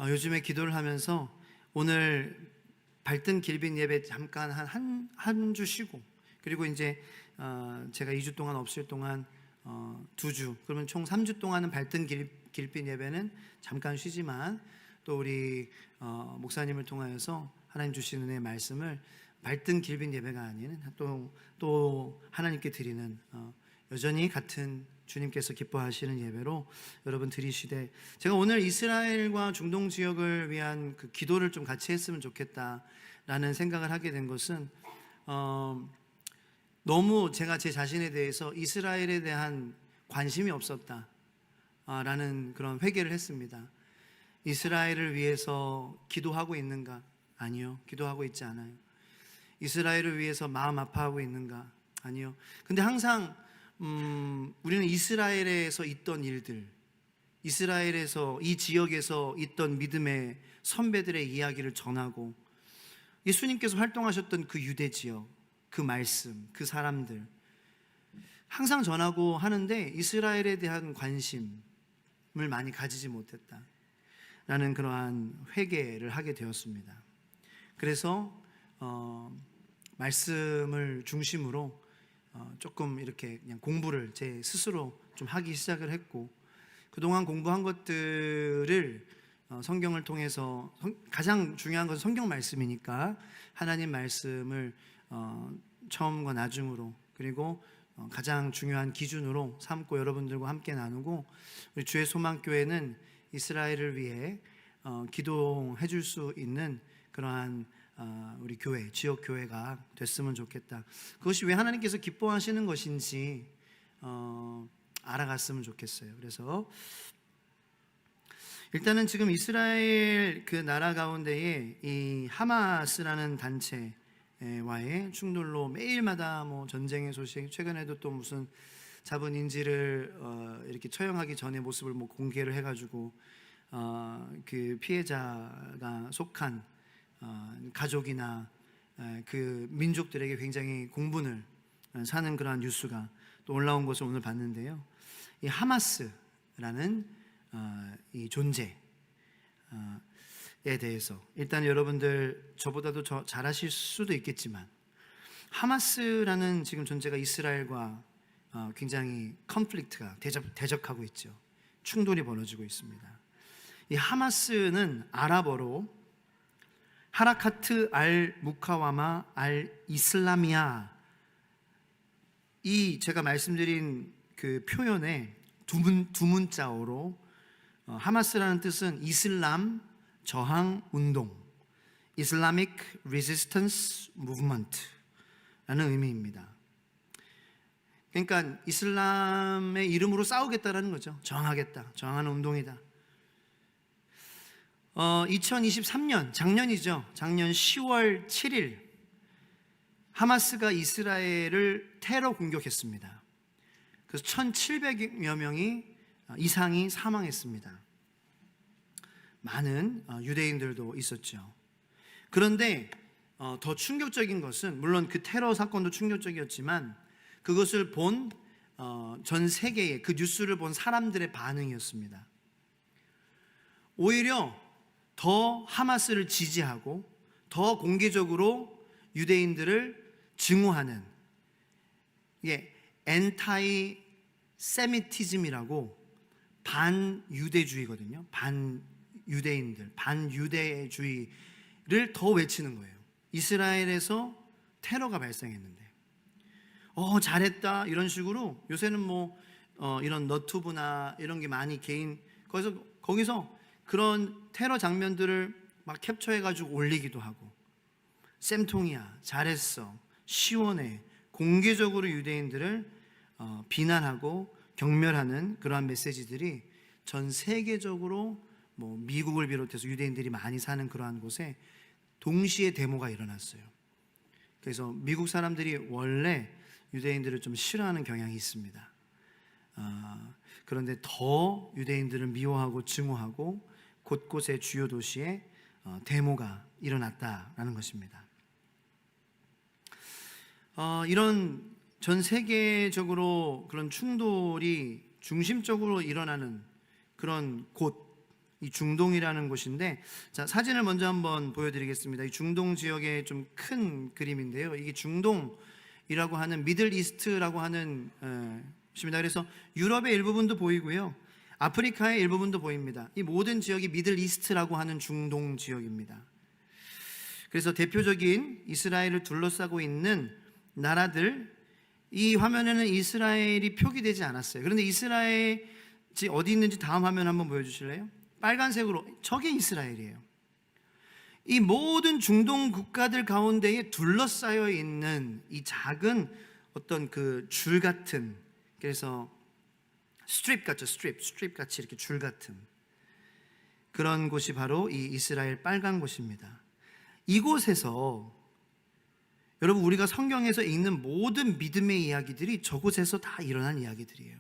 요즘에 기도를 하면서 오늘 발등 길빈 예배 잠깐 한 주 쉬고, 그리고 이제 제가 2주 동안 없을 동안 2주, 그러면 총 3주 동안은 발등 길빈 예배는 잠깐 쉬지만, 또 우리 목사님을 통하여서 하나님 주시는 은혜의 말씀을 발등 길빈 예배가 아닌 또 하나님께 드리는, 여전히 같은 주님께서 기뻐하시는 예배로 여러분 드리시되, 제가 오늘 이스라엘과 중동 지역을 위한 그 기도를 좀 같이 했으면 좋겠다라는 생각을 하게 된 것은, 너무 제가 제 자신에 대해서 이스라엘에 대한 관심이 없었다라는 그런 회개를 했습니다. 이스라엘을 위해서 기도하고 있는가? 아니요, 기도하고 있지 않아요. 이스라엘을 위해서 마음 아파하고 있는가? 아니요. 근데 항상 우리는 이스라엘에서 있던 일들, 이스라엘에서, 이 지역에서 있던 믿음의 선배들의 이야기를 전하고, 예수님께서 활동하셨던 그 유대 지역, 그 말씀, 그 사람들 항상 전하고 하는데, 이스라엘에 대한 관심을 많이 가지지 못했다라는 그러한 회개를 하게 되었습니다. 그래서 말씀을 중심으로 조금 이렇게 그냥 공부를 제 스스로 좀 하기 시작을 했고, 그동안 공부한 것들을 성경을 통해서, 가장 중요한 것은 성경 말씀이니까 하나님 말씀을 처음과 나중으로, 그리고 가장 중요한 기준으로 삼고 여러분들과 함께 나누고, 우리 주의 소망교회는 이스라엘을 위해 기도해 줄 수 있는 그러한 우리 교회, 지역 교회가 됐으면 좋겠다. 그것이 왜 하나님께서 기뻐하시는 것인지 알아갔으면 좋겠어요. 그래서 일단은 지금 이스라엘 그 나라 가운데에 이 하마스라는 단체와의 충돌로 매일마다 뭐 전쟁의 소식, 최근에도 또 무슨 잡은 인질을 이렇게 처형하기 전에 모습을 뭐 공개를 해가지고 그 피해자가 속한 가족이나 그 민족들에게 굉장히 공분을 사는 그러한 뉴스가 또 올라온 것을 오늘 봤는데요. 이 하마스라는 이 존재에 대해서 일단 여러분들 저보다도 잘 아실 수도 있겠지만, 하마스라는 지금 존재가 이스라엘과 굉장히 컨플릭트가 대적하고 있죠. 충돌이 벌어지고 있습니다. 이 하마스는 아랍어로 하라카트 알 무카와마 알 이슬라미아, 이 제가 말씀드린 그 표현에 두 문자어로 하마스라는 뜻은 이슬람 저항 운동, Islamic Resistance Movement 라는 의미입니다. 그러니까 이슬람의 이름으로 싸우겠다라는 거죠. 저항하겠다, 저항하는 운동이다. 2023년, 작년이죠. 작년 10월 7일 하마스가 이스라엘을 테러 공격했습니다. 그래서 1,700여 명이 이상이 사망했습니다. 많은 유대인들도 있었죠. 그런데 더 충격적인 것은, 물론 그 테러 사건도 충격적이었지만 그것을 본 전 세계의 그 뉴스를 본 사람들의 반응이었습니다. 오히려 더 하마스를 지지하고 더 공개적으로 유대인들을 증오하는, 이게 엔타이 세미티즘이라고 반유대주의거든요. 반유대인들, 반유대주의를 더 외치는 거예요. 이스라엘에서 테러가 발생했는데 잘했다 이런 식으로, 요새는 뭐 이런 너튜브나 이런 게 많이 개인 거기서 그런 테러 장면들을 막 캡처해가지고 올리기도 하고, 쌤통이야, 잘했어, 시원해, 공개적으로 유대인들을 비난하고 경멸하는 그러한 메시지들이 전 세계적으로, 뭐 미국을 비롯해서 유대인들이 많이 사는 그러한 곳에 동시에 데모가 일어났어요. 그래서 미국 사람들이 원래 유대인들을 좀 싫어하는 경향이 있습니다. 그런데 더 유대인들을 미워하고 증오하고 곳곳의 주요 도시에 데모가 일어났다라는 것입니다. 이런 전 세계적으로 그런 충돌이 중심적으로 일어나는 그런 곳, 이 중동이라는 곳인데, 자, 사진을 먼저 한번 보여드리겠습니다. 이 중동 지역의 좀 큰 그림인데요. 이게 중동이라고 하는 미들 이스트라고 하는 것입니다. 그래서 유럽의 일부분도 보이고요, 아프리카의 일부분도 보입니다. 이 모든 지역이 미들 이스트라고 하는 중동 지역입니다. 그래서 대표적인 이스라엘을 둘러싸고 있는 나라들, 이 화면에는 이스라엘이 표기되지 않았어요. 그런데 이스라엘이 어디 있는지 다음 화면 한번 보여주실래요? 빨간색으로, 저게 이스라엘이에요. 이 모든 중동 국가들 가운데에 둘러싸여 있는 이 작은 어떤 그 줄 같은, 그래서 스트립 같죠, 스트립 같이 이렇게 줄 같은 그런 곳이 바로 이 이스라엘 빨간 곳입니다. 이곳에서 여러분, 우리가 성경에서 읽는 모든 믿음의 이야기들이 저곳에서 다 일어난 이야기들이에요.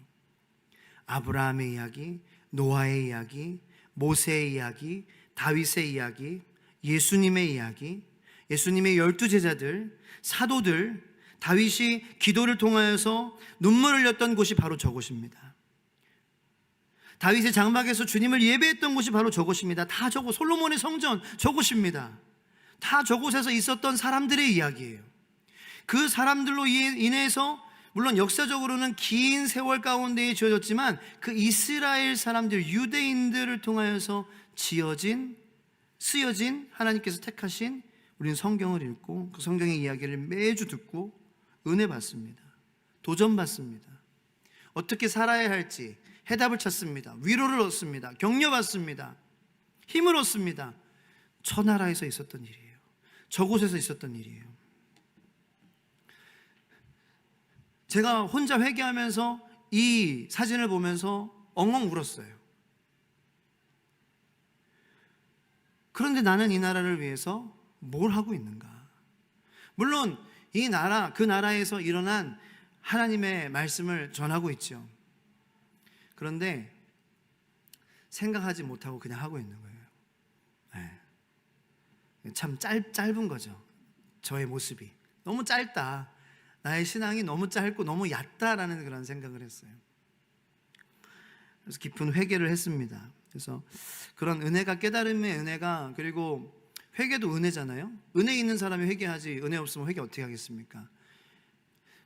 아브라함의 이야기, 노아의 이야기, 모세의 이야기, 다윗의 이야기, 예수님의 이야기, 예수님의 12제자들, 사도들, 다윗이 기도를 통하여서 눈물을 흘렸던 곳이 바로 저곳입니다. 다윗의 장막에서 주님을 예배했던 곳이 바로 저곳입니다. 다 저곳, 솔로몬의 성전 저곳입니다. 다 저곳에서 있었던 사람들의 이야기예요. 그 사람들로 인해서 물론 역사적으로는 긴 세월 가운데에 지어졌지만 그 이스라엘 사람들, 유대인들을 통하여서 지어진, 쓰여진, 하나님께서 택하신, 우리는 성경을 읽고 그 성경의 이야기를 매주 듣고 은혜 받습니다. 도전 받습니다. 어떻게 살아야 할지 해답을 찾습니다. 위로를 얻습니다. 격려 받습니다. 힘을 얻습니다. 저 나라에서 있었던 일이에요. 저곳에서 있었던 일이에요. 제가 혼자 회개하면서 이 사진을 보면서 엉엉 울었어요. 그런데 나는 이 나라를 위해서 뭘 하고 있는가? 물론 이 나라, 그 나라에서 일어난 하나님의 말씀을 전하고 있죠. 그런데 생각하지 못하고 그냥 하고 있는 거예요. 네. 참 짧은 거죠. 저의 모습이 너무 짧다, 나의 신앙이 너무 짧고 너무 얕다라는 그런 생각을 했어요. 그래서 깊은 회개를 했습니다. 그래서 그런 은혜가, 깨달음의 은혜가, 그리고 회개도 은혜잖아요. 은혜 있는 사람이 회개하지, 은혜 없으면 회개 어떻게 하겠습니까?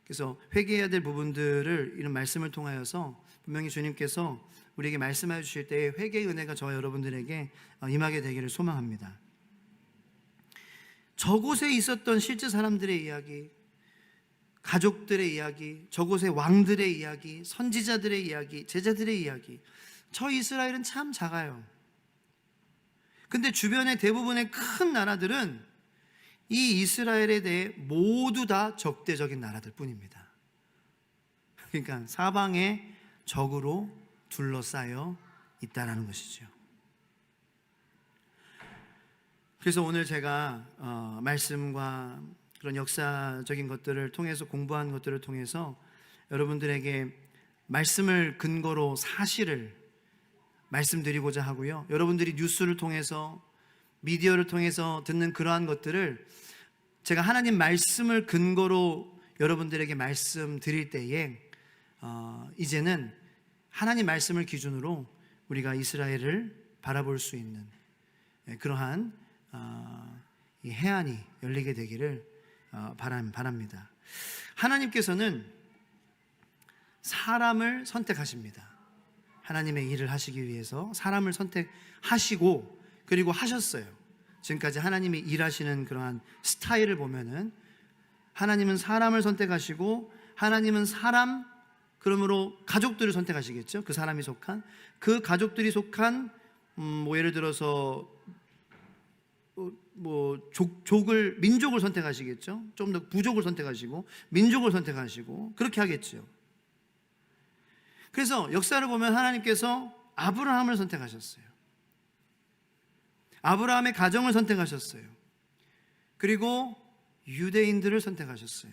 그래서 회개해야 될 부분들을 이런 말씀을 통하여서 분명히 주님께서 우리에게 말씀해 주실 때에 회개의 은혜가 저와 여러분들에게 임하게 되기를 소망합니다. 저곳에 있었던 실제 사람들의 이야기, 가족들의 이야기, 저곳의 왕들의 이야기, 선지자들의 이야기, 제자들의 이야기, 저 이스라엘은 참 작아요. 근데 주변의 대부분의 큰 나라들은 이 이스라엘에 대해 모두 다 적대적인 나라들 뿐입니다. 그러니까 사방에 적으로 둘러싸여 있다는 것이죠. 그래서 오늘 제가 말씀과 그런 역사적인 것들을 통해서, 공부한 것들을 통해서 여러분들에게 말씀을 근거로 사실을 말씀드리고자 하고요, 여러분들이 뉴스를 통해서, 미디어를 통해서 듣는 그러한 것들을 제가 하나님 말씀을 근거로 여러분들에게 말씀드릴 때에 이제는 하나님 말씀을 기준으로 우리가 이스라엘을 바라볼 수 있는 그러한 이 해안이 열리게 되기를 바랍니다. 하나님께서는 사람을 선택하십니다. 하나님의 일을 하시기 위해서 사람을 선택하시고, 그리고 하셨어요. 지금까지 하나님이 일하시는 그러한 스타일을 보면은 하나님은 사람을 선택하시고, 하나님은 사람, 그러므로 가족들을 선택하시겠죠. 그 사람이 속한, 그 가족들이 속한 예를 들어서 민족을 선택하시겠죠. 좀 더 부족을 선택하시고 민족을 선택하시고 그렇게 하겠죠. 그래서 역사를 보면 하나님께서 아브라함을 선택하셨어요. 아브라함의 가정을 선택하셨어요. 그리고 유대인들을 선택하셨어요.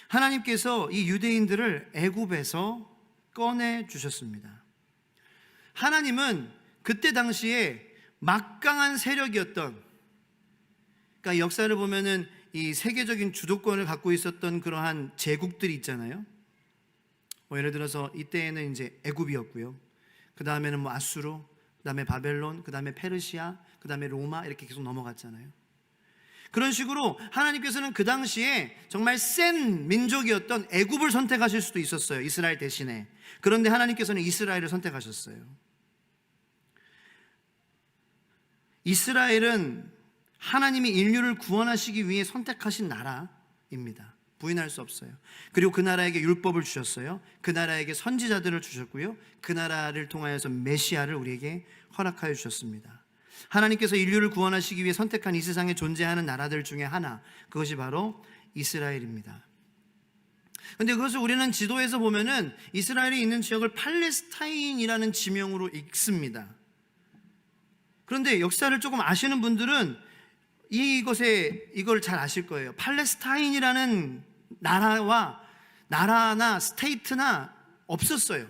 하나님께서 이 유대인들을 애굽에서 꺼내 주셨습니다. 하나님은 그때 당시에 막강한 세력이었던, 그러니까 역사를 보면은 이 세계적인 주도권을 갖고 있었던 그러한 제국들이 있잖아요. 예를 들어서 이때에는 이제 애굽이었고요. 그 다음에는 뭐 아수르, 그 다음에 바벨론, 그 다음에 페르시아, 그 다음에 로마, 이렇게 계속 넘어갔잖아요. 그런 식으로 하나님께서는 그 당시에 정말 센 민족이었던 애굽을 선택하실 수도 있었어요, 이스라엘 대신에. 그런데 하나님께서는 이스라엘을 선택하셨어요. 이스라엘은 하나님이 인류를 구원하시기 위해 선택하신 나라입니다. 부인할 수 없어요. 그리고 그 나라에게 율법을 주셨어요. 그 나라에게 선지자들을 주셨고요. 그 나라를 통하여서 메시아를 우리에게 허락하여 주셨습니다. 하나님께서 인류를 구원하시기 위해 선택한 이 세상에 존재하는 나라들 중에 하나, 그것이 바로 이스라엘입니다. 그런데 그것을 우리는 지도에서 보면은 이스라엘이 있는 지역을 팔레스타인이라는 지명으로 읽습니다. 그런데 역사를 조금 아시는 분들은 이걸 잘 아실 거예요. 팔레스타인이라는 나라나 스테이트나 없었어요.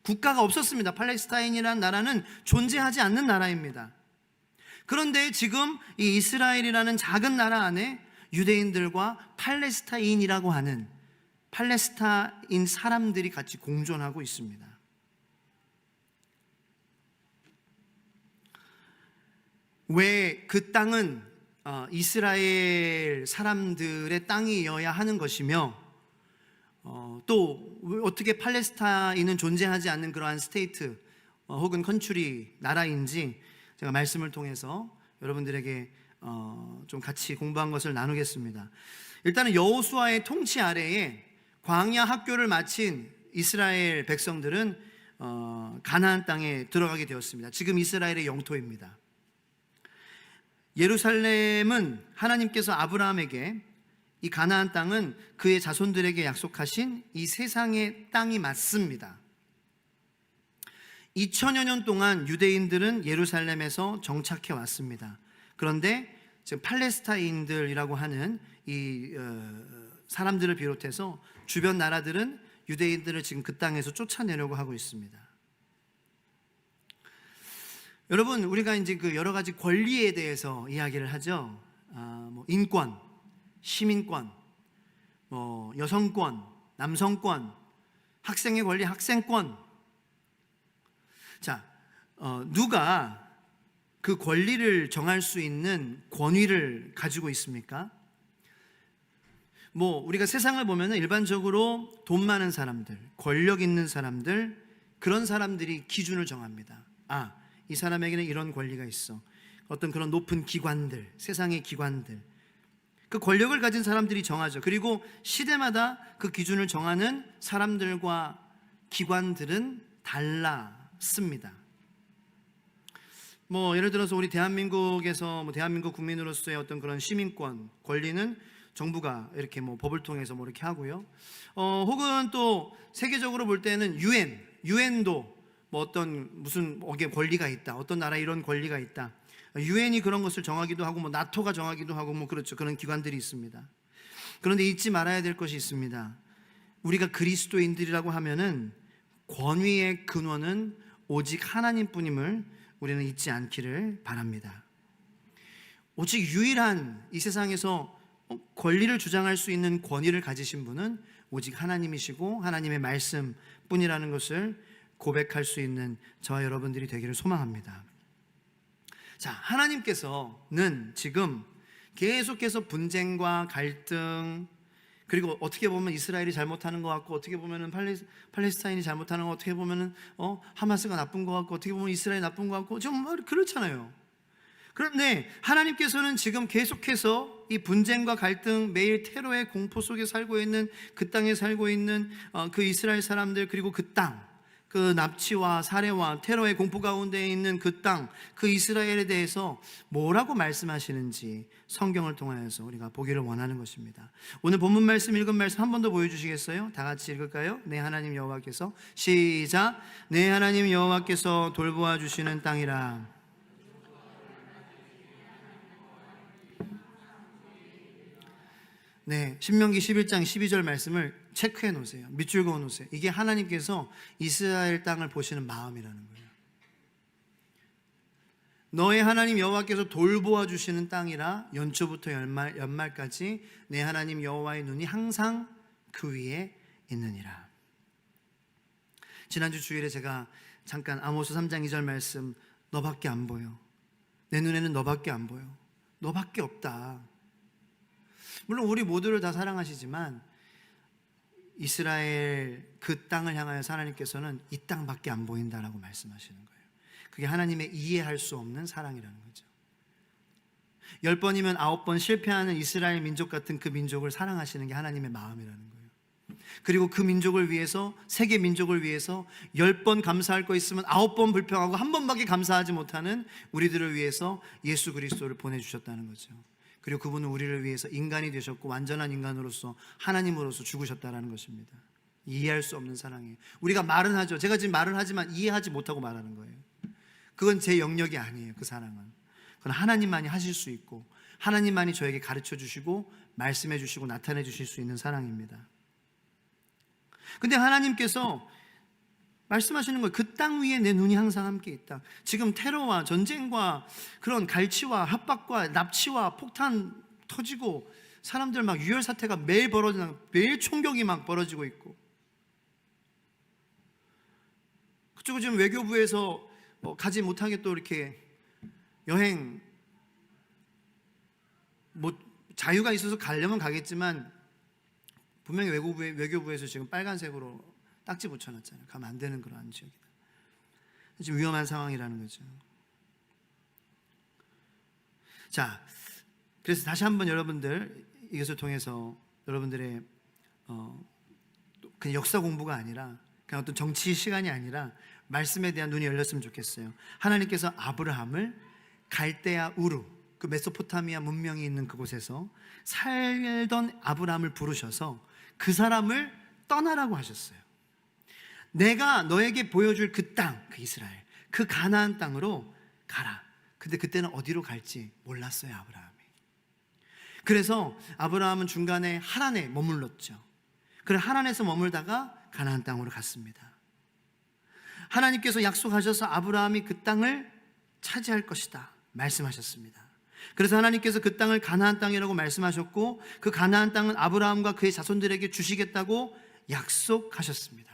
국가가 없었습니다. 팔레스타인이라는 나라는 존재하지 않는 나라입니다. 그런데 지금 이 이스라엘이라는 작은 나라 안에 유대인들과 팔레스타인이라고 하는 팔레스타인 사람들이 같이 공존하고 있습니다. 왜 그 땅은 이스라엘 사람들의 땅이어야 하는 것이며, 또 어떻게 팔레스타인은 존재하지 않는 그러한 스테이트 혹은 컨트리 나라인지 제가 말씀을 통해서 여러분들에게 좀 같이 공부한 것을 나누겠습니다. 일단은 여호수아의 통치 아래에 광야 학교를 마친 이스라엘 백성들은 가나안 땅에 들어가게 되었습니다. 지금 이스라엘의 영토입니다. 예루살렘은 하나님께서 아브라함에게 이 가나안 땅은 그의 자손들에게 약속하신 이 세상의 땅이 맞습니다. 2000여 년 동안 유대인들은 예루살렘에서 정착해 왔습니다. 그런데 지금 팔레스타인들이라고 하는 이 사람들을 비롯해서 주변 나라들은 유대인들을 지금 그 땅에서 쫓아내려고 하고 있습니다. 여러분, 우리가 이제 그 여러 가지 권리에 대해서 이야기를 하죠. 뭐 인권, 시민권, 뭐 여성권, 남성권, 학생의 권리, 학생권. 자, 누가 그 권리를 정할 수 있는 권위를 가지고 있습니까? 뭐 우리가 세상을 보면은 일반적으로 돈 많은 사람들, 권력 있는 사람들, 그런 사람들이 기준을 정합니다. 이 사람에게는 이런 권리가 있어. 어떤 그런 높은 기관들, 세상의 기관들, 그 권력을 가진 사람들이 정하죠. 그리고 시대마다 그 기준을 정하는 사람들과 기관들은 달랐습니다. 뭐 예를 들어서 우리 대한민국에서 대한민국 국민으로서의 어떤 그런 시민권, 권리는 정부가 이렇게 뭐 법을 통해서 뭐 이렇게 하고요. 혹은 또 세계적으로 볼 때는 유엔도 뭐 어떤 무슨 권리가 있다. 어떤 나라에 이런 권리가 있다. 유엔이 그런 것을 정하기도 하고 뭐 나토가 정하기도 하고 뭐 그렇죠. 그런 기관들이 있습니다. 그런데 잊지 말아야 될 것이 있습니다. 우리가 그리스도인들이라고 하면은 권위의 근원은 오직 하나님뿐임을 우리는 잊지 않기를 바랍니다. 오직 유일한 이 세상에서 권리를 주장할 수 있는 권위를 가지신 분은 오직 하나님이시고 하나님의 말씀뿐이라는 것을 고백할 수 있는 저와 여러분들이 되기를 소망합니다. 자, 하나님께서는 지금 계속해서 분쟁과 갈등, 그리고 어떻게 보면 이스라엘이 잘못하는 것 같고, 어떻게 보면 팔레스타인이 잘못하는 것, 어떻게 보면 하마스가 나쁜 것 같고, 어떻게 보면 이스라엘이 나쁜 것 같고, 정말 그렇잖아요. 그런데 하나님께서는 지금 계속해서 이 분쟁과 갈등, 매일 테러의 공포 속에 살고 있는 그 땅에 살고 있는 그 이스라엘 사람들, 그리고 그 땅, 그 납치와 살해와 테러의 공포 가운데 있는 그 땅, 그 이스라엘에 대해서 뭐라고 말씀하시는지 성경을 통하여서 우리가 보기를 원하는 것입니다. 오늘 본문 말씀, 읽은 말씀 한 번 더 보여주시겠어요? 다 같이 읽을까요? 내 하나님 여호와께서, 시작. 내 하나님 여호와께서 돌보아 주시는 땅이라. 네, 신명기 11장 12절 말씀을 체크해 놓으세요. 밑줄 그어 놓으세요. 이게 하나님께서 이스라엘 땅을 보시는 마음이라는 거예요. 너의 하나님 여호와께서 돌보아 주시는 땅이라 연초부터 연말까지 내 하나님 여호와의 눈이 항상 그 위에 있느니라. 지난주 주일에 제가 잠깐 아모스 3장 2절 말씀, 너밖에 안 보여. 내 눈에는 너밖에 안 보여. 너밖에 없다. 물론 우리 모두를 다 사랑하시지만 이스라엘 그 땅을 향하여서 하나님께서는 이 땅밖에 안 보인다라고 말씀하시는 거예요. 그게 하나님의 이해할 수 없는 사랑이라는 거죠. 10번이면 9번 실패하는 이스라엘 민족 같은 그 민족을 사랑하시는 게 하나님의 마음이라는 거예요. 그리고 그 민족을 위해서, 세계 민족을 위해서 10번 감사할 거 있으면 9번 불평하고 한 번밖에 감사하지 못하는 우리들을 위해서 예수 그리스도를 보내주셨다는 거죠. 그리고 그분은 우리를 위해서 인간이 되셨고 완전한 인간으로서 하나님으로서 죽으셨다는 것입니다. 이해할 수 없는 사랑이에요. 우리가 말은 하죠. 제가 지금 말을 하지만 이해하지 못하고 말하는 거예요. 그건 제 영역이 아니에요. 그 사랑은. 그건 하나님만이 하실 수 있고 하나님만이 저에게 가르쳐 주시고 말씀해 주시고 나타내 주실 수 있는 사랑입니다. 근데 하나님께서 말씀하시는 거예요. 그 땅 위에 내 눈이 항상 함께 있다. 지금 테러와 전쟁과 그런 갈취와 협박과 납치와 폭탄 터지고 사람들 막 유혈 사태가 매일 벌어지고 매일 총격이 막 벌어지고 있고, 그쪽은 지금 외교부에서 가지 못하게 또 이렇게 여행 자유가 있어서 가려면 가겠지만 분명히 외교부에서 지금 빨간색으로 딱지 붙여놨잖아요. 가면 안 되는 그런 지역이다. 지금 위험한 상황이라는 거죠. 자, 그래서 다시 한번 여러분들 이것을 통해서 여러분들의 그냥 역사 공부가 아니라 그냥 어떤 정치 시간이 아니라 말씀에 대한 눈이 열렸으면 좋겠어요. 하나님께서 아브라함을 갈대아 우르, 그 메소포타미아 문명이 있는 그곳에서 살던 아브라함을 부르셔서 그 사람을 떠나라고 하셨어요. 내가 너에게 보여줄 그 땅, 그 이스라엘, 그 가나안 땅으로 가라. 근데 그때는 어디로 갈지 몰랐어요, 아브라함이. 그래서 아브라함은 중간에 하란에 머물렀죠. 그래 하란에서 머물다가 가나안 땅으로 갔습니다. 하나님께서 약속하셔서 아브라함이 그 땅을 차지할 것이다 말씀하셨습니다. 그래서 하나님께서 그 땅을 가나안 땅이라고 말씀하셨고 그 가나안 땅은 아브라함과 그의 자손들에게 주시겠다고 약속하셨습니다.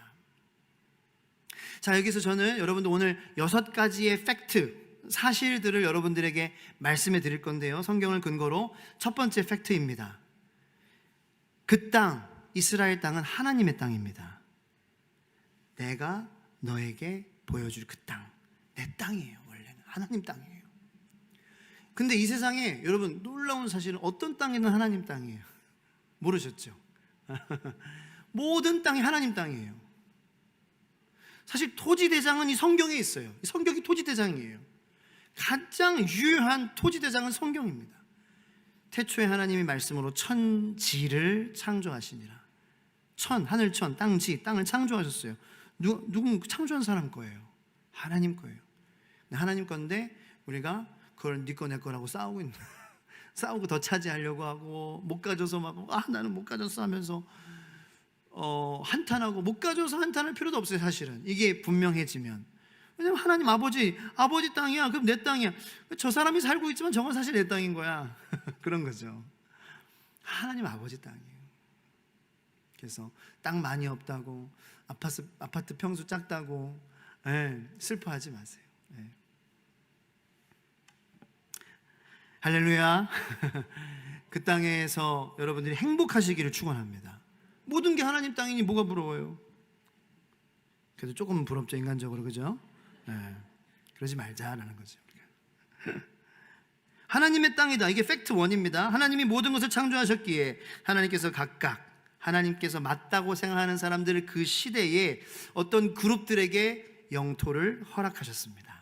자, 여기서 저는 여러분들 오늘 6가지의 팩트, 사실들을 여러분들에게 말씀해 드릴 건데요, 성경을 근거로 첫 번째 팩트입니다. 그 땅, 이스라엘 땅은 하나님의 땅입니다. 내가 너에게 보여줄 그 땅, 내 땅이에요. 원래는 하나님 땅이에요. 근데 이 세상에 여러분 놀라운 사실은 어떤 땅이든 하나님 땅이에요. 모르셨죠? 모든 땅이 하나님 땅이에요. 사실 토지대장은 이 성경에 있어요. 이 성경이 토지대장이에요. 가장 유효한 토지대장은 성경입니다. 태초에 하나님이 말씀으로 천지를 창조하시니라. 하늘천, 땅지, 땅을 창조하셨어요. 누군 창조한 사람 거예요. 하나님 거예요. 하나님 건데 우리가 그걸 네 거 내 거라고 싸우고 있는 싸우고 더 차지하려고 하고 못 가져서 막 나는 못 가졌어 하면서 한탄하고, 못 가져서 한탄할 필요도 없어요. 사실은 이게 분명해지면. 왜냐면 하나님 아버지 땅이야. 그럼 내 땅이야. 저 사람이 살고 있지만 저건 사실 내 땅인 거야. 그런 거죠. 하나님 아버지 땅이에요. 그래서 땅 많이 없다고, 아파트 평수 작다고 슬퍼하지 마세요. 할렐루야. 그 땅에서 여러분들이 행복하시기를 축원합니다. 모든 게 하나님 땅이니 뭐가 부러워요? 그래도 조금은 부럽죠, 인간적으로. 그죠? 그러지 말자라는 거죠. 하나님의 땅이다. 이게 팩트 1입니다. 하나님이 모든 것을 창조하셨기에 하나님께서 각각 하나님께서 맞다고 생각하는 사람들을 그 시대에 어떤 그룹들에게 영토를 허락하셨습니다.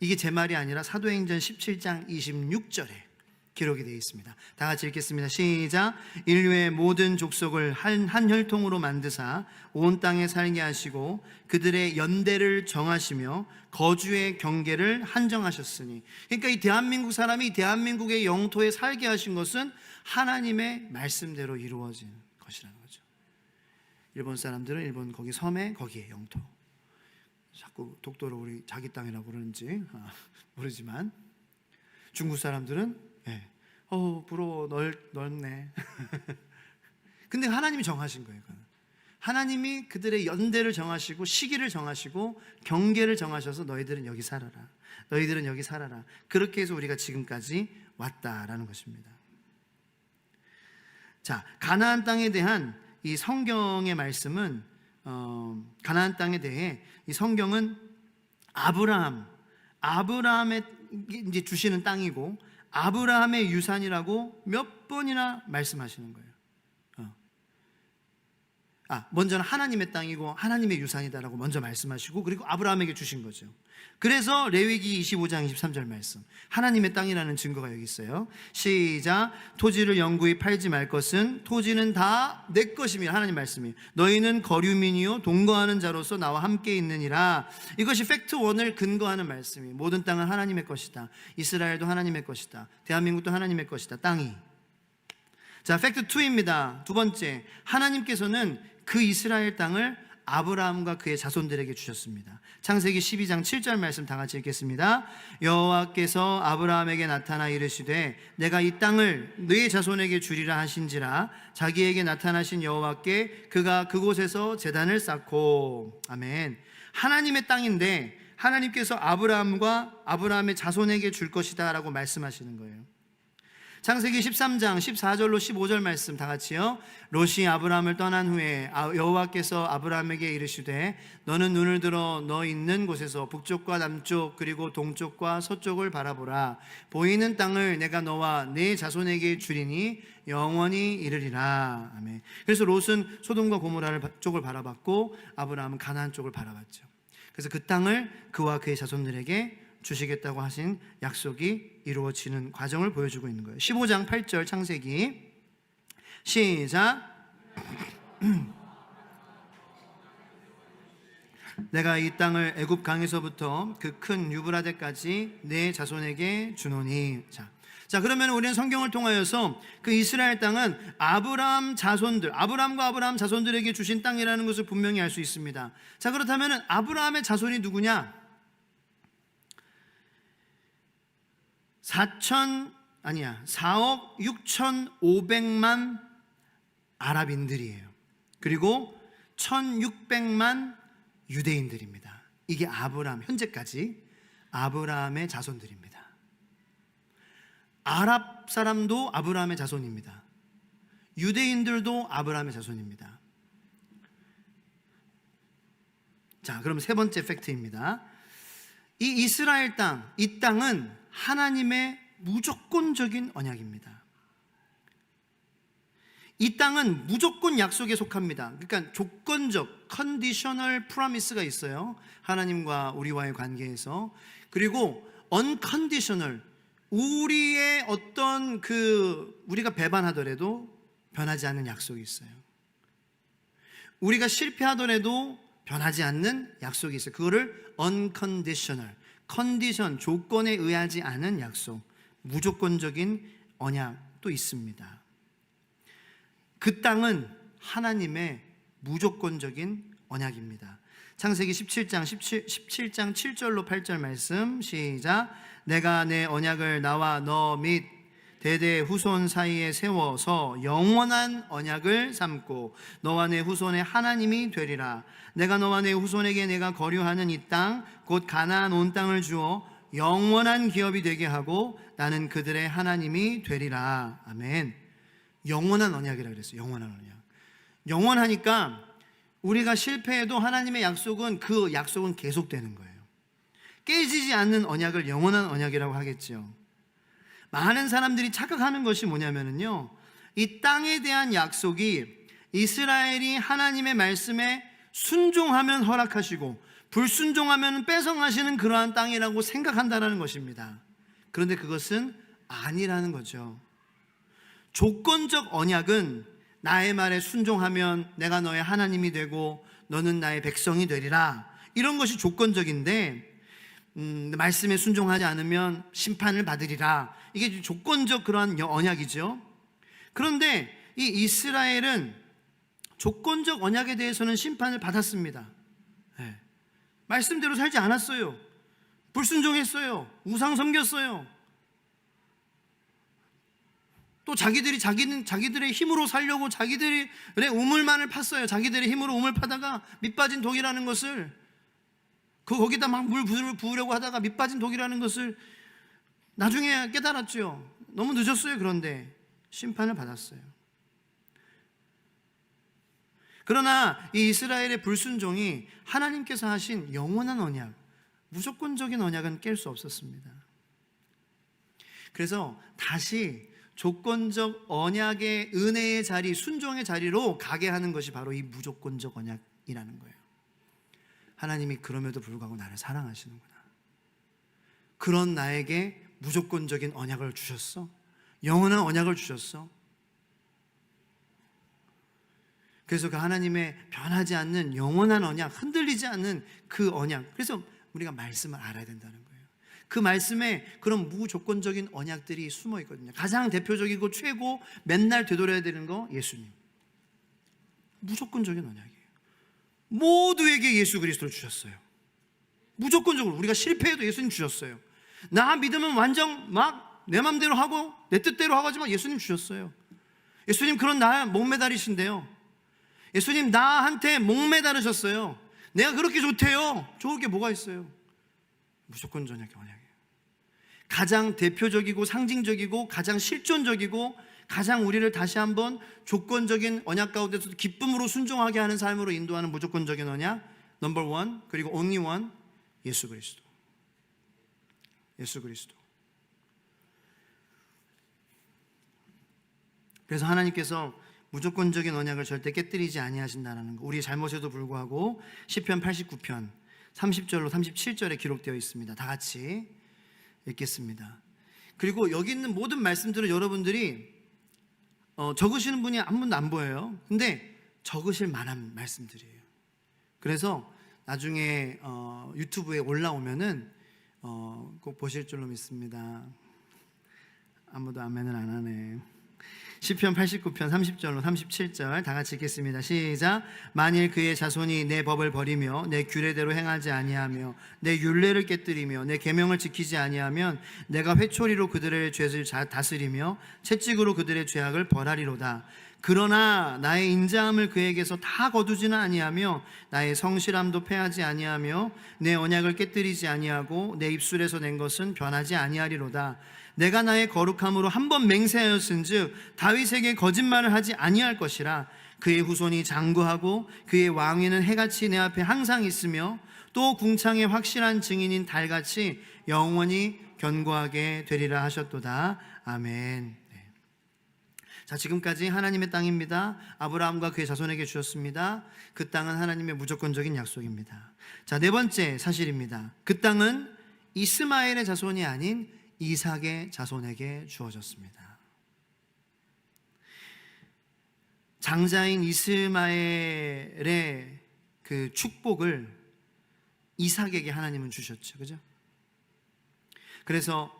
이게 제 말이 아니라 사도행전 17장 26절에 기록이 되어 있습니다. 다 같이 읽겠습니다. 시작. 인류의 모든 족속을 한 혈통으로 만드사 온 땅에 살게 하시고 그들의 연대를 정하시며 거주의 경계를 한정하셨으니. 그러니까 이 대한민국 사람이 대한민국의 영토에 살게 하신 것은 하나님의 말씀대로 이루어진 것이라는 거죠. 일본 사람들은 일본 거기 섬에 거기에 영토. 자꾸 독도를 우리 자기 땅이라고 그러는지 모르지만 중국 사람들은 부러워, 넓네. 근데 하나님이 정하신 거예요. 하나님이 그들의 연대를 정하시고 시기를 정하시고 경계를 정하셔서 너희들은 여기 살아라, 너희들은 여기 살아라. 그렇게 해서 우리가 지금까지 왔다라는 것입니다. 자, 가나안 땅에 대한 이 성경의 말씀은 가나안 땅에 대해 이 성경은 아브라함의 이제 주시는 땅이고 아브라함의 유산이라고 몇 번이나 말씀하시는 거예요. 먼저는 하나님의 땅이고 하나님의 유산이다라고 먼저 말씀하시고 그리고 아브라함에게 주신 거죠. 그래서 레위기 25장 23절 말씀, 하나님의 땅이라는 증거가 여기 있어요. 시작. 토지를 영구히 팔지 말 것은 토지는 다 내 것이며, 하나님 말씀이에요. 너희는 거류민이요 동거하는 자로서 나와 함께 있느니라. 이것이 팩트 1을 근거하는 말씀이에요. 모든 땅은 하나님의 것이다. 이스라엘도 하나님의 것이다. 대한민국도 하나님의 것이다. 땅이. 자, 팩트 2입니다. 두 번째, 하나님께서는 그 이스라엘 땅을 아브라함과 그의 자손들에게 주셨습니다. 창세기 12장 7절 말씀 다 같이 읽겠습니다. 여호와께서 아브라함에게 나타나 이르시되 내가 이 땅을 네 자손에게 주리라 하신지라. 자기에게 나타나신 여호와께 그가 그곳에서 제단을 쌓고. 아멘. 하나님의 땅인데 하나님께서 아브라함과 아브라함의 자손에게 줄 것이다 라고 말씀하시는 거예요. 창세기 13장 14절로 15절 말씀 다 같이요. 롯이 아브라함을 떠난 후에 여호와께서 아브라함에게 이르시되 너는 눈을 들어 너 있는 곳에서 북쪽과 남쪽 그리고 동쪽과 서쪽을 바라보라. 보이는 땅을 내가 너와 네 자손에게 주리니 영원히 이르리라. 아멘. 그래서 롯은 소돔과 고모라 쪽을 바라봤고 아브라함은 가나안 쪽을 바라봤죠. 그래서 그 땅을 그와 그의 자손들에게 주시겠다고 하신 약속이 이루어지는 과정을 보여주고 있는 거예요. 15장 8절 창세기 시작. 내가 이 땅을 애굽 강에서부터 그 큰 유브라데까지 내 자손에게 주노니. 자, 그러면 우리는 성경을 통하여서 그 이스라엘 땅은 아브라함과 아브라함 자손들에게 주신 땅이라는 것을 분명히 알 수 있습니다. 자, 그렇다면 아브라함의 자손이 누구냐? 4억 6,500만 아랍인들이에요. 그리고 1,600만 유대인들입니다. 이게 아브라함, 현재까지 아브라함의 자손들입니다. 아랍 사람도 아브라함의 자손입니다. 유대인들도 아브라함의 자손입니다. 자, 그럼 세 번째 팩트입니다. 이 이스라엘 땅, 이 땅은 하나님의 무조건적인 언약입니다. 이 땅은 무조건 약속에 속합니다. 그러니까 조건적, 컨디셔널 프로미스가 있어요. 하나님과 우리와의 관계에서. 그리고 언컨디셔널, 우리의 어떤 우리가 배반하더라도 변하지 않는 약속이 있어요. 우리가 실패하더라도 변하지 않는 약속이 있어요. 그거를 unconditional, 컨디션, 조건에 의하지 않은 약속, 무조건적인 언약도 있습니다. 그 땅은 하나님의 무조건적인 언약입니다. 창세기 17장 7절로 8절 말씀 시작. 내가 내 언약을 나와 너 및 대대 후손 사이에 세워서 영원한 언약을 삼고 너와 내 후손의 하나님이 되리라. 내가 너와 내 후손에게 내가 거류하는 이 땅 곧 가나안 온 땅을 주어 영원한 기업이 되게 하고 나는 그들의 하나님이 되리라. 아멘. 영원한 언약이라고 그랬어요. 영원한 언약. 영원하니까 우리가 실패해도 하나님의 약속은 그 약속은 계속되는 거예요. 깨지지 않는 언약을 영원한 언약이라고 하겠죠. 많은 사람들이 착각하는 것이 뭐냐면요, 이 땅에 대한 약속이 이스라엘이 하나님의 말씀에 순종하면 허락하시고 불순종하면 뺏어가시는 그러한 땅이라고 생각한다는 것입니다. 그런데 그것은 아니라는 거죠. 조건적 언약은 나의 말에 순종하면 내가 너의 하나님이 되고 너는 나의 백성이 되리라, 이런 것이 조건적인데 말씀에 순종하지 않으면 심판을 받으리라, 이게 조건적 그러한 언약이죠. 그런데 이 이스라엘은 조건적 언약에 대해서는 심판을 받았습니다. 네. 말씀대로 살지 않았어요. 불순종했어요. 우상 섬겼어요. 또 자기들의 힘으로 살려고 자기들의 우물만을 팠어요. 자기들의 힘으로 우물 파다가 밑빠진 독이라는 것을, 거기다 막 물 부으려고 하다가 밑빠진 독이라는 것을 나중에 깨달았죠. 너무 늦었어요. 그런데 심판을 받았어요. 그러나 이 이스라엘의 불순종이 하나님께서 하신 영원한 언약, 무조건적인 언약은 깰 수 없었습니다. 그래서 다시 조건적 언약의 은혜의 자리, 순종의 자리로 가게 하는 것이 바로 이 무조건적 언약이라는 거예요. 하나님이 그럼에도 불구하고 나를 사랑하시는구나. 그런 나에게 무조건적인 언약을 주셨어. 영원한 언약을 주셨어. 그래서 그 하나님의 변하지 않는 영원한 언약, 흔들리지 않는 그 언약, 그래서 우리가 말씀을 알아야 된다는 거예요. 그 말씀에 그런 무조건적인 언약들이 숨어 있거든요. 가장 대표적이고 최고 맨날 되돌아야 되는 거 예수님. 무조건적인 언약이에요. 모두에게 예수 그리스도를 주셨어요. 무조건적으로. 우리가 실패해도 예수님 주셨어요. 나 믿으면 완전 막 내 맘대로 하고 내 뜻대로 하지만 예수님 주셨어요. 예수님 그런 나 목매달이신데요. 예수님 나한테 목매달으셨어요. 내가 그렇게 좋대요. 좋을 게 뭐가 있어요? 무조건적인 언약이에요. 가장 대표적이고 상징적이고 가장 실존적이고 가장 우리를 다시 한번 조건적인 언약 가운데서 기쁨으로 순종하게 하는 삶으로 인도하는 무조건적인 언약 넘버 원, 그리고 only one, 예수 그리스도. 예수 그리스도. 그래서 하나님께서 무조건적인 언약을 절대 깨뜨리지 아니하신다는 거, 우리의 잘못에도 불구하고 시편 89편 30절로 37절에 기록되어 있습니다. 다 같이 읽겠습니다. 그리고 여기 있는 모든 말씀들은 여러분들이 적으시는 분이 한 분도 안 보여요. 근데 적으실 만한 말씀들이에요. 그래서 나중에 유튜브에 올라오면은 꼭 보실 줄로 믿습니다. 아무도 아멘을 안 하네. 시편 89편 30절로 37절 다 같이 읽겠습니다. 시작. 만일 그의 자손이 내 법을 버리며 내 규례대로 행하지 아니하며 내 율례를 깨뜨리며 내 계명을 지키지 아니하면 내가 회초리로 그들의 죄를 다스리며 채찍으로 그들의 죄악을 벌하리로다. 그러나 나의 인자함을 그에게서 다 거두지는 아니하며 나의 성실함도 패하지 아니하며 내 언약을 깨뜨리지 아니하고 내 입술에서 낸 것은 변하지 아니하리로다. 내가 나의 거룩함으로 한 번 맹세하였은즉 다윗에게 거짓말을 하지 아니할 것이라. 그의 후손이 장구하고 그의 왕위는 해같이 내 앞에 항상 있으며 또 궁창의 확실한 증인인 달같이 영원히 견고하게 되리라 하셨도다. 아멘. 자, 지금까지 하나님의 땅입니다. 아브라함과 그의 자손에게 주셨습니다. 그 땅은 하나님의 무조건적인 약속입니다. 자, 네 번째 사실입니다. 그 땅은 이스마엘의 자손이 아닌 이삭의 자손에게 주어졌습니다. 장자인 이스마엘의 그 축복을 이삭에게 하나님은 주셨죠. 그죠? 그래서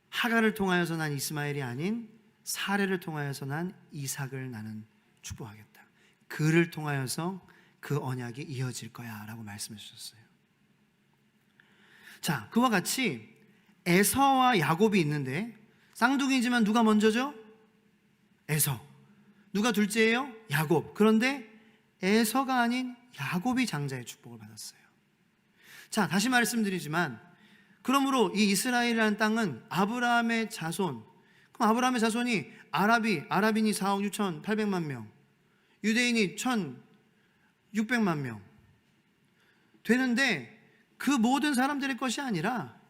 하갈을 통하여서 난 이스마엘이 아닌 사레를 통하여서 난 이삭을 나는 축복하겠다. 그를 통하여서 그 언약이 이어질 거야 라고 말씀해 주셨어요. 자, 그와 같이 에서와 야곱이 있는데 쌍둥이지만 누가 먼저죠? 에서. 누가 둘째예요? 야곱. 그런데 에서가 아닌 야곱이 장자의 축복을 받았어요. 자, 다시 말씀드리지만 그러므로 이 이스라엘이라는 땅은 아브라함의 자손, 그럼 아브라함의 자손이 아랍인이 4억 6,800만 명, 유대인이 1,600만 명 되는데 그 모든 사람들의 것이 아니라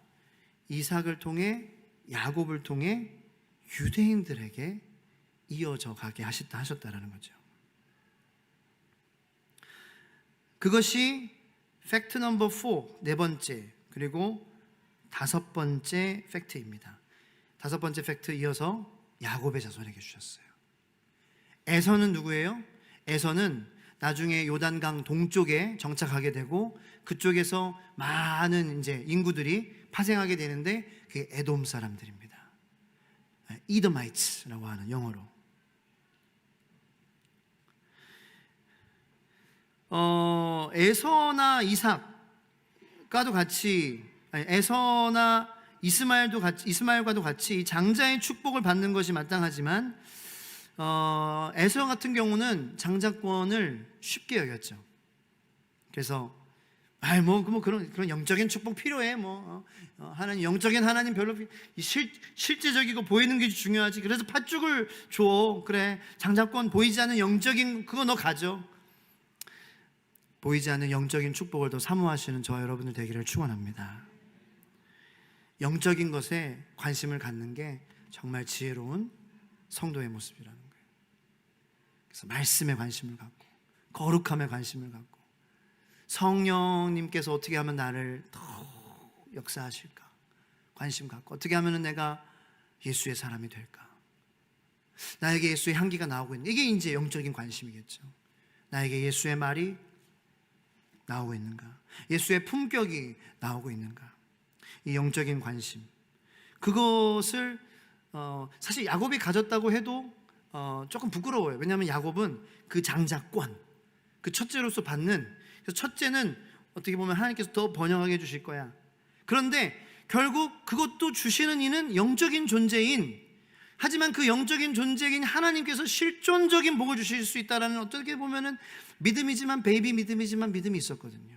이삭을 통해 야곱을 통해 유대인들에게 이어져 가게 하셨다라는 거죠. 그것이 팩트 넘버 4, 네 번째, 그리고 다섯 번째 팩트입니다. 다섯 번째 팩트 이어서 야곱의 자손에게 주셨어요. 에서는 누구예요? 에서는 나중에 요단강 동쪽에 정착하게 되고 그쪽에서 많은 이제 인구들이 파생하게 되는데 그게 에돔 사람들입니다. 이더마이츠라고 하는 영어로. 에서나 이삭과도 같이 에서나 이스마엘과도 같이 이 장자의 축복을 받는 것이 마땅하지만 에서 같은 경우는 장자권을 쉽게 여겼죠. 그래서 그런 영적인 축복 필요해. 하나님, 영적인 하나님 별로 실제적이고 보이는 게 중요하지. 그래서 팥죽을 줘. 그래, 장자권 보이지 않는 영적인 그거 너 가져. 보이지 않는 영적인 축복을 더 사모하시는 저와 여러분들 되기를 축원합니다. 영적인 것에 관심을 갖는 게 정말 지혜로운 성도의 모습이라는 거예요. 그래서 말씀에 관심을 갖고, 거룩함에 관심을 갖고, 성령님께서 어떻게 하면 나를 더 역사하실까 관심 갖고, 어떻게 하면 내가 예수의 사람이 될까, 나에게 예수의 향기가 나오고 있는, 이게 이제 영적인 관심이겠죠. 나에게 예수의 말이 나오고 있는가, 예수의 품격이 나오고 있는가, 이 영적인 관심, 그것을 사실 야곱이 가졌다고 해도 조금 부끄러워요. 왜냐하면 야곱은 그 장자권, 그 첫째로서 받는, 그래서 첫째는 어떻게 보면 하나님께서 더 번영하게 해주실 거야. 그런데 결국 그것도 주시는 이는 영적인 존재인, 하지만 그 영적인 존재인 하나님께서 실존적인 복을 주실 수 있다라는, 어떻게 보면은 믿음이지만 베이비 믿음이지만 믿음이 있었거든요.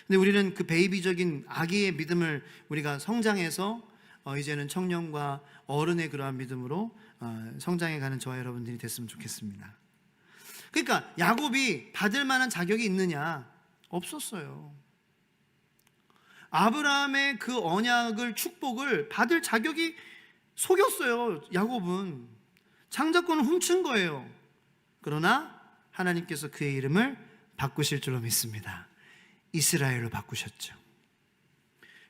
근데 우리는 그 베이비적인 아기의 믿음을 우리가 성장해서 이제는 청년과 어른의 그러한 믿음으로 성장해가는 저와 여러분들이 됐으면 좋겠습니다. 그러니까 야곱이 받을 만한 자격이 있느냐? 없었어요. 아브라함의 그 언약을, 축복을 받을 자격이, 속였어요. 야곱은 장자권을 훔친 거예요. 그러나 하나님께서 그의 이름을 바꾸실 줄로 믿습니다. 이스라엘로 바꾸셨죠.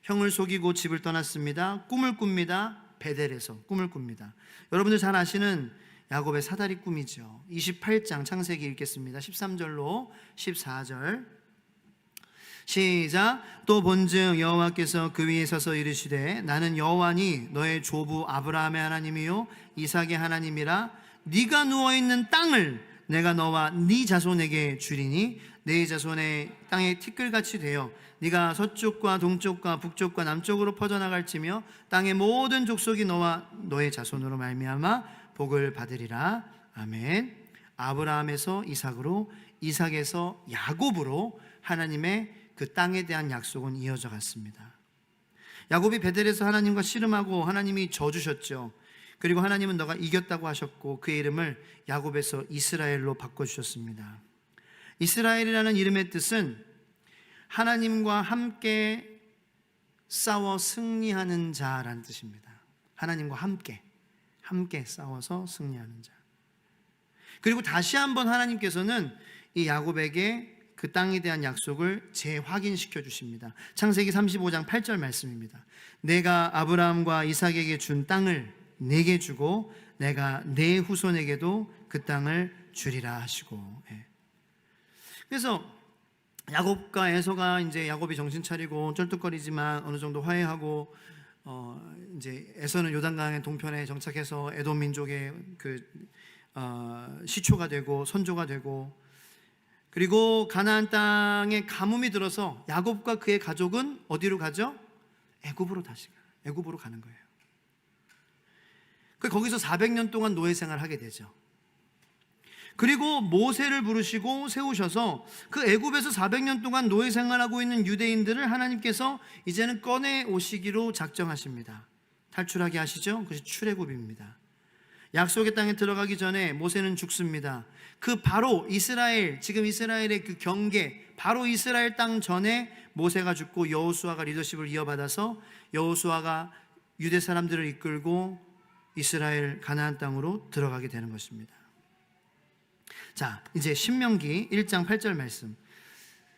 형을 속이고 집을 떠났습니다. 꿈을 꿉니다. 베델에서 꿈을 꿉니다. 여러분들 잘 아시는 야곱의 사다리 꿈이죠. 28장 창세기 읽겠습니다. 13절로 14절 시작. 또 본즉 여호와께서 그 위에 서서 이르시되 나는 여호와니 너의 조부 아브라함의 하나님이요 이삭의 하나님이라. 네가 누워있는 땅을 내가 너와 네 자손에게 주리니 네 자손의 땅의 티끌같이 되어 네가 서쪽과 동쪽과 북쪽과 남쪽으로 퍼져나갈지며 땅의 모든 족속이 너와 너의 자손으로 말미암아 복을 받으리라. 아멘. 아브라함에서 이삭으로, 이삭에서 야곱으로 하나님의 그 땅에 대한 약속은 이어져 갔습니다. 야곱이 베델에서 하나님과 씨름하고 하나님이 져주셨죠. 그리고 하나님은 너가 이겼다고 하셨고 그의 이름을 야곱에서 이스라엘로 바꿔주셨습니다. 이스라엘이라는 이름의 뜻은 하나님과 함께 싸워 승리하는 자라는 뜻입니다. 하나님과 함께 싸워서 승리하는 자. 그리고 다시 한번 하나님께서는 이 야곱에게 그 땅에 대한 약속을 재확인시켜 주십니다. 창세기 35장 8절 말씀입니다. 내가 아브라함과 이삭에게 준 땅을 내게 주고 내가 내 후손에게도 그 땅을 주리라 하시고. 그래서 야곱과 에서가 이제 야곱이 정신 차리고 쩔뚝거리지만 어느 정도 화해하고 이제 에서는 요단강의 동편에 정착해서 에돔 민족의 시초가 되고 선조가 되고, 그리고 가나안 땅에 가뭄이 들어서 야곱과 그의 가족은 어디로 가죠? 애굽으로 가는 거예요. 거기서 400년 동안 노예 생활을 하게 되죠. 그리고 모세를 부르시고 세우셔서 그 애굽에서 400년 동안 노예 생활하고 있는 유대인들을 하나님께서 이제는 꺼내 오시기로 작정하십니다. 탈출하게 하시죠. 그것이 출애굽입니다. 약속의 땅에 들어가기 전에 모세는 죽습니다. 그 바로 이스라엘, 지금 이스라엘의 그 경계, 바로 이스라엘 땅 전에 모세가 죽고 여호수아가 리더십을 이어받아서 여호수아가 유대 사람들을 이끌고 이스라엘 가나안 땅으로 들어가게 되는 것입니다. 자, 이제 신명기 1장 8절 말씀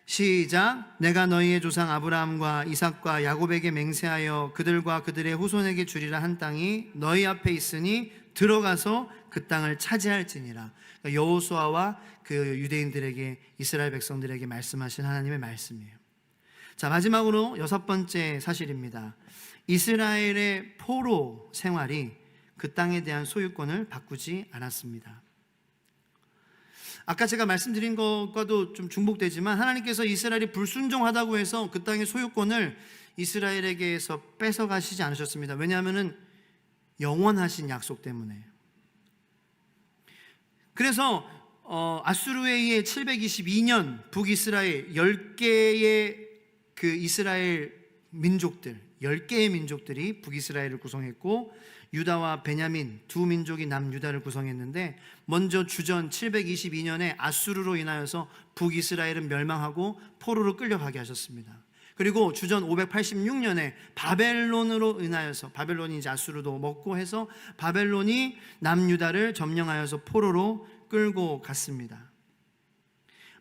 시작. 내가 너희의 조상 아브라함과 이삭과 야곱에게 맹세하여 그들과 그들의 후손에게 주리라 한 땅이 너희 앞에 있으니 들어가서 그 땅을 차지할지니라. 그러니까 여호수아와 그 유대인들에게, 이스라엘 백성들에게 말씀하신 하나님의 말씀이에요. 자, 마지막으로 6번째 사실입니다. 이스라엘의 포로 생활이 그 땅에 대한 소유권을 바꾸지 않았습니다. 아까 제가 말씀드린 것과도 좀 중복되지만 하나님께서 이스라엘이 불순종하다고 해서 그 땅의 소유권을 이스라엘에게서 뺏어가시지 않으셨습니다. 왜냐하면 영원하신 약속 때문에. 그래서 아수르에 의해 722년 북이스라엘 10개의 그 이스라엘 민족들, 10개의 민족들이 북이스라엘을 구성했고 유다와 베냐민 두 민족이 남유다를 구성했는데, 먼저 주전 722년에 아수르로 인하여서 북이스라엘은 멸망하고 포로로 끌려가게 하셨습니다. 그리고 주전 586년에 바벨론으로 인하여서, 바벨론이 이제 아수르도 먹고 해서 바벨론이 남유다를 점령하여서 포로로 끌고 갔습니다.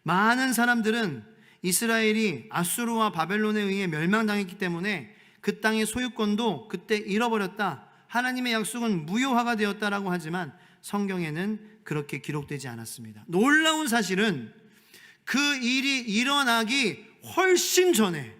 많은 사람들은 이스라엘이 아수르와 바벨론에 의해 멸망당했기 때문에 그 땅의 소유권도 그때 잃어버렸다, 하나님의 약속은 무효화가 되었다라고 하지만 성경에는 그렇게 기록되지 않았습니다. 놀라운 사실은 그 일이 일어나기 훨씬 전에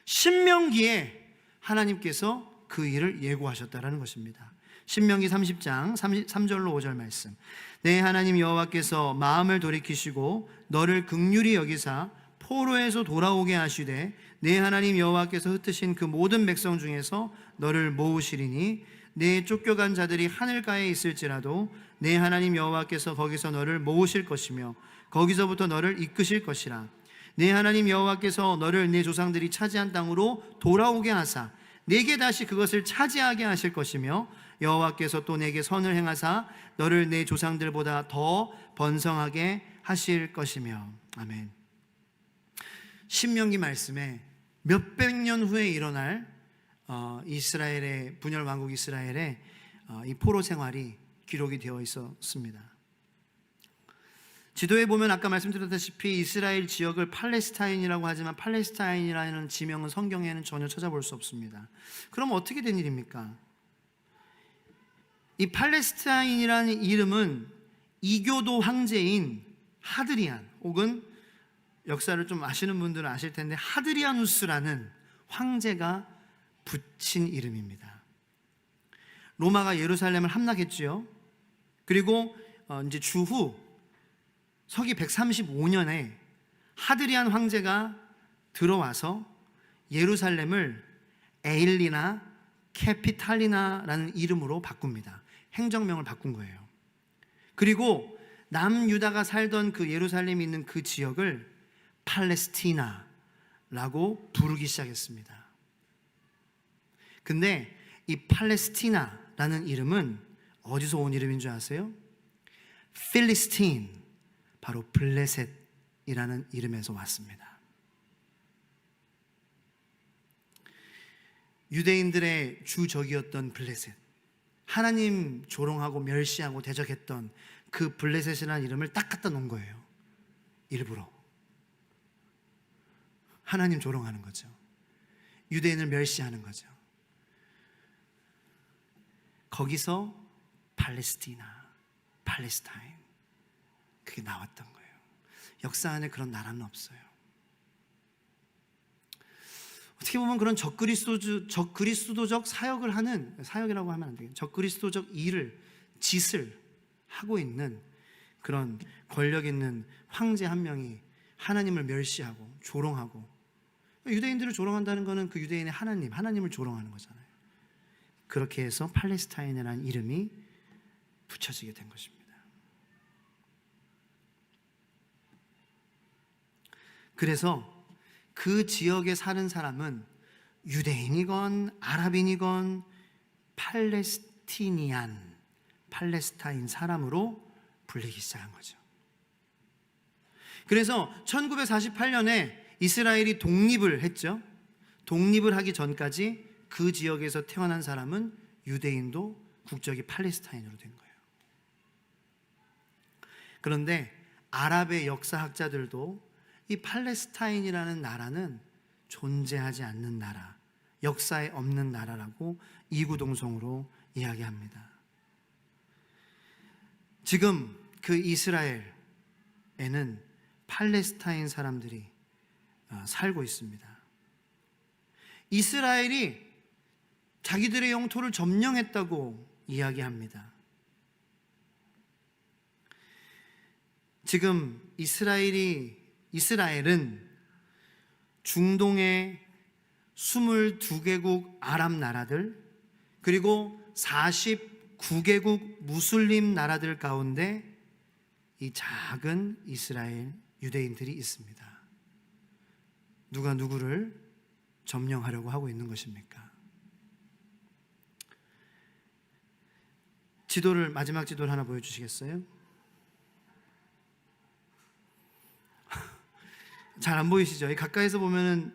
신명기에 하나님께서 그 일을 예고하셨다라는 것입니다. 신명기 30장 3절로 5절 말씀. 내 하나님 여호와께서 마음을 돌이키시고 너를 긍휼히 여기사 포로에서 돌아오게 하시되 내 하나님 여호와께서 흩으신 그 모든 백성 중에서 너를 모으시리니 내 쫓겨간 자들이 하늘가에 있을지라도 내 하나님 여호와께서 거기서 너를 모으실 것이며 거기서부터 너를 이끄실 것이라. 내 하나님 여호와께서 너를 내 조상들이 차지한 땅으로 돌아오게 하사 내게 다시 그것을 차지하게 하실 것이며 여호와께서 또 내게 선을 행하사 너를 내 조상들보다 더 번성하게 하실 것이며. 아멘. 신명기 말씀에 몇백 년 후에 일어날 이스라엘의 분열 왕국 이스라엘의 이 포로 생활이 기록이 되어 있었습니다. 지도에 보면 아까 말씀드렸다시피 이스라엘 지역을 팔레스타인이라고 하지만 팔레스타인이라는 지명은 성경에는 전혀 찾아볼 수 없습니다. 그럼 어떻게 된 일입니까? 이 팔레스타인이라는 이름은 이교도 황제인 하드리안, 혹은 역사를 좀 아시는 분들은 아실 텐데 하드리아누스라는 황제가 붙인 이름입니다. 로마가 예루살렘을 함락했지요. 그리고 이제 주후 서기 135년에 하드리안 황제가 들어와서 예루살렘을 에일리나 캐피탈리나라는 이름으로 바꿉니다. 행정명을 바꾼 거예요. 그리고 남유다가 살던 그 예루살렘이 있는 그 지역을 팔레스티나라고 부르기 시작했습니다. 근데 이 팔레스티나라는 이름은 어디서 온 이름인 줄 아세요? 필리스틴, 바로 블레셋이라는 이름에서 왔습니다. 유대인들의 주적이었던 블레셋, 하나님 조롱하고 멸시하고 대적했던 그 블레셋이라는 이름을 딱 갖다 놓은 거예요. 일부러 하나님 조롱하는 거죠. 유대인을 멸시하는 거죠. 거기서 팔레스티나, 팔레스타인, 그게 나왔던 거예요. 역사 안에 그런 나라는 없어요. 어떻게 보면 그런 적그리스도적 사역을 하는, 사역이라고 하면 안 되겠죠. 적그리스도적 일을, 짓을 하고 있는 그런 권력 있는 황제 한 명이 하나님을 멸시하고 조롱하고, 유대인들을 조롱한다는 것은 그 유대인의 하나님을 조롱하는 거잖아요. 그렇게 해서 팔레스타인이라는 이름이 붙여지게 된 것입니다. 그래서 그 지역에 사는 사람은 유대인이건 아랍인이건 팔레스타인 사람으로 불리기 시작한 거죠. 그래서 1948년에 이스라엘이 독립을 했죠. 독립을 하기 전까지 그 지역에서 태어난 사람은 유대인도 국적이 팔레스타인으로 된 거예요. 그런데 아랍의 역사학자들도 이 팔레스타인이라는 나라는 존재하지 않는 나라, 역사에 없는 나라라고 이구동성으로 이야기합니다. 지금 그 이스라엘에는 팔레스타인 사람들이 살고 있습니다. 이스라엘이 자기들의 영토를 점령했다고 이야기합니다. 지금 이스라엘은 중동의 22개국 아랍 나라들, 그리고 49개국 무슬림 나라들 가운데 이 작은 이스라엘 유대인들이 있습니다. 누가 누구를 점령하려고 하고 있는 것입니까? 마지막 지도를 하나 보여주시겠어요? 잘 안 보이시죠? 가까이서 보면은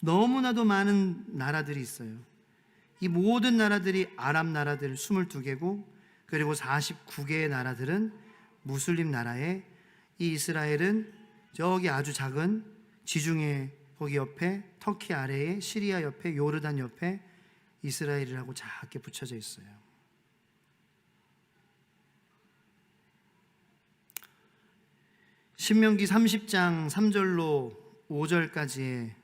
너무나도 많은 나라들이 있어요. 이 모든 나라들이 아랍 나라들 22개국, 그리고 49개의 나라들은 무슬림 나라에, 이 이스라엘은 저기 아주 작은 지중해 거기 옆에, 터키 아래에, 시리아 옆에, 요르단 옆에 이스라엘이라고 작게 붙여져 있어요. 신명기 30장 3절로 5절까지의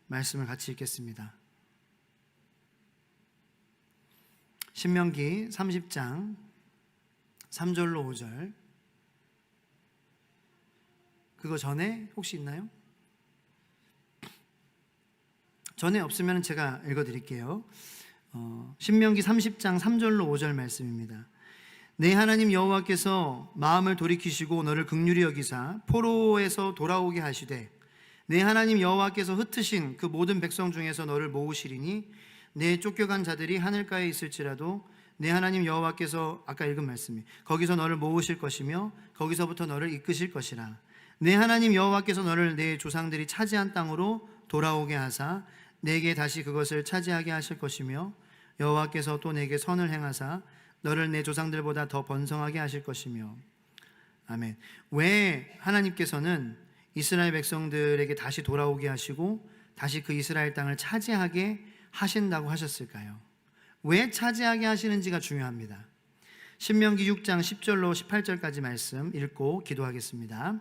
말씀을 같이 읽겠습니다. 신명기 30장 3절로 5절. 그거 전에 혹시 있나요? 전에 없으면 제가 읽어드릴게요. 신명기 30장 3절로 5절 말씀입니다. 내 하나님 여호와께서 마음을 돌이키시고 너를 긍휼히 여기사 포로에서 돌아오게 하시되 내 하나님 여호와께서 흩으신 그 모든 백성 중에서 너를 모으시리니 내 쫓겨간 자들이 하늘가에 있을지라도 내 하나님 여호와께서, 아까 읽은 말씀이, 거기서 너를 모으실 것이며 거기서부터 너를 이끄실 것이라. 내 하나님 여호와께서 너를 내 조상들이 차지한 땅으로 돌아오게 하사 내게 다시 그것을 차지하게 하실 것이며 여호와께서 또 내게 선을 행하사 너를 내 조상들보다 더 번성하게 하실 것이며. 아멘. 왜 하나님께서는 이스라엘 백성들에게 다시 돌아오게 하시고 다시 그 이스라엘 땅을 차지하게 하신다고 하셨을까요? 왜 차지하게 하시는지가 중요합니다. 신명기 6장 10절로 18절까지 말씀 읽고 기도하겠습니다.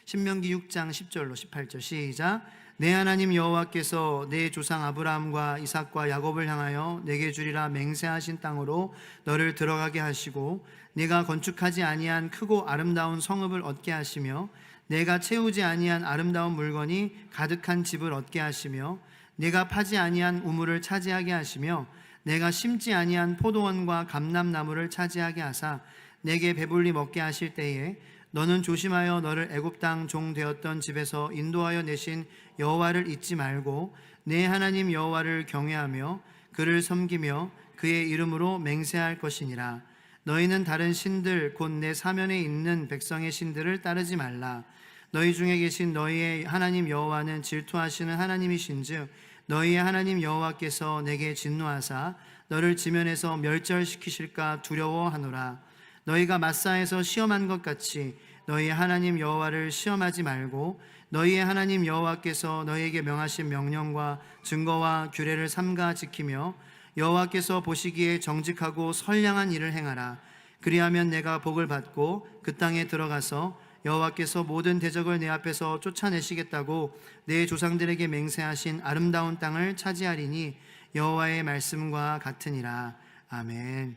신명기 6장 10절로 18절 시작. 내 하나님 여호와께서 내 조상 아브라함과 이삭과 야곱을 향하여 내게 주리라 맹세하신 땅으로 너를 들어가게 하시고 내가 건축하지 아니한 크고 아름다운 성읍을 얻게 하시며 내가 채우지 아니한 아름다운 물건이 가득한 집을 얻게 하시며 내가 파지 아니한 우물을 차지하게 하시며 내가 심지 아니한 포도원과 감람나무를 차지하게 하사 내게 배불리 먹게 하실 때에 너는 조심하여 너를 애굽 땅 종 되었던 집에서 인도하여 내신 여호와를 잊지 말고 내 하나님 여호와를 경외하며 그를 섬기며 그의 이름으로 맹세할 것이니라. 너희는 다른 신들 곧 내 사면에 있는 백성의 신들을 따르지 말라. 너희 중에 계신 너희의 하나님 여호와는 질투하시는 하나님이신즉 너희의 하나님 여호와께서 내게 진노하사 너를 지면에서 멸절시키실까 두려워하노라. 너희가 마사에서 시험한 것 같이 너희의 하나님 여호와를 시험하지 말고 너희의 하나님 여호와께서 너희에게 명하신 명령과 증거와 규례를 삼가 지키며 여호와께서 보시기에 정직하고 선량한 일을 행하라. 그리하면 내가 복을 받고 그 땅에 들어가서 여호와께서 모든 대적을 내 앞에서 쫓아내시겠다고 내 조상들에게 맹세하신 아름다운 땅을 차지하리니 여호와의 말씀과 같으니라. 아멘.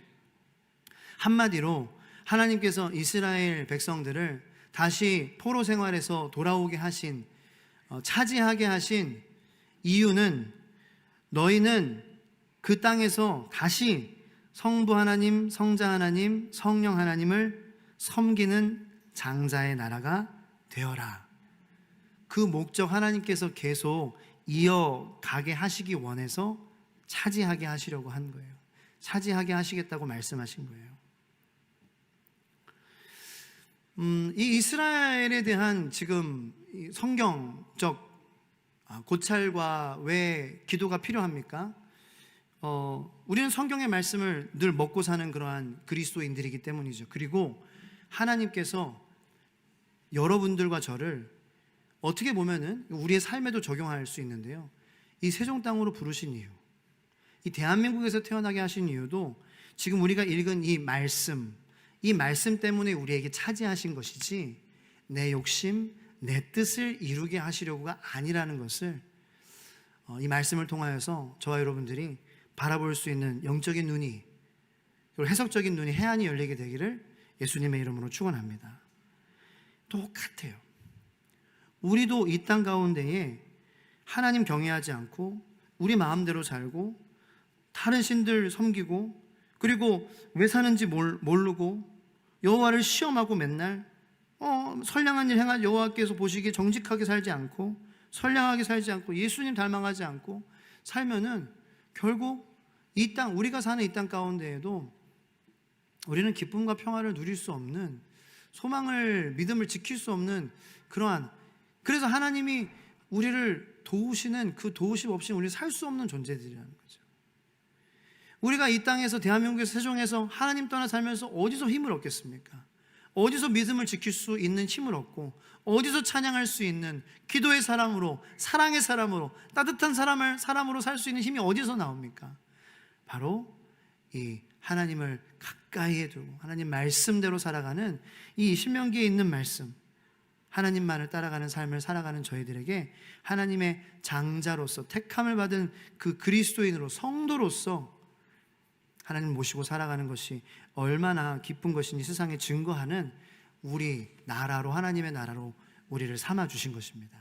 한마디로 하나님께서 이스라엘 백성들을 다시 포로 생활에서 돌아오게 하신, 차지하게 하신 이유는 너희는 그 땅에서 다시 성부 하나님, 성자 하나님, 성령 하나님을 섬기는 장자의 나라가 되어라. 그 목적 하나님께서 계속 이어가게 하시기 원해서 차지하게 하시려고 한 거예요. 차지하게 하시겠다고 말씀하신 거예요. 이 이스라엘에 대한 지금 성경적 고찰과 왜 기도가 필요합니까? 우리는 성경의 말씀을 늘 먹고 사는 그러한 그리스도인들이기 때문이죠. 그리고 하나님께서 여러분들과 저를 어떻게 보면은 우리의 삶에도 적용할 수 있는데요, 이 세종 땅으로 부르신 이유, 이 대한민국에서 태어나게 하신 이유도 지금 우리가 읽은 이 말씀 때문에 우리에게 차지하신 것이지 내 욕심, 내 뜻을 이루게 하시려고가 아니라는 것을 이 말씀을 통하여서 저와 여러분들이 바라볼 수 있는 영적인 눈이, 그리고 해석적인 눈이, 해안이 열리게 되기를 예수님의 이름으로 축원합니다. 똑같아요. 우리도 이 땅 가운데에 하나님 경외하지 않고 우리 마음대로 살고 다른 신들 섬기고 그리고 왜 사는지 모르고 여호와를 시험하고 맨날 선량한 일 행한 여호와께서 보시기에 정직하게 살지 않고 선량하게 살지 않고 예수님 닮아가지 않고 살면은 결국 이 땅, 우리가 사는 이 땅 가운데에도 우리는 기쁨과 평화를 누릴 수 없는, 소망을, 믿음을 지킬 수 없는 그러한, 그래서 하나님이 우리를 도우시는 그 도우심 없이 우리는 살 수 없는 존재들이라는 거죠. 우리가 이 땅에서, 대한민국에서, 세종에서 하나님 떠나 살면서 어디서 힘을 얻겠습니까? 어디서 믿음을 지킬 수 있는 힘을 얻고 어디서 찬양할 수 있는, 기도의 사람으로, 사랑의 사람으로, 따뜻한 사람으로 살 수 있는 힘이 어디서 나옵니까? 바로 이 하나님을 가까이에 두고 하나님 말씀대로 살아가는, 이 신명기에 있는 말씀, 하나님만을 따라가는 삶을 살아가는 저희들에게 하나님의 장자로서 택함을 받은 그 그리스도인으로, 성도로서 하나님 모시고 살아가는 것이 얼마나 기쁜 것인지 세상에 증거하는 우리 나라로, 하나님의 나라로 우리를 삼아 주신 것입니다.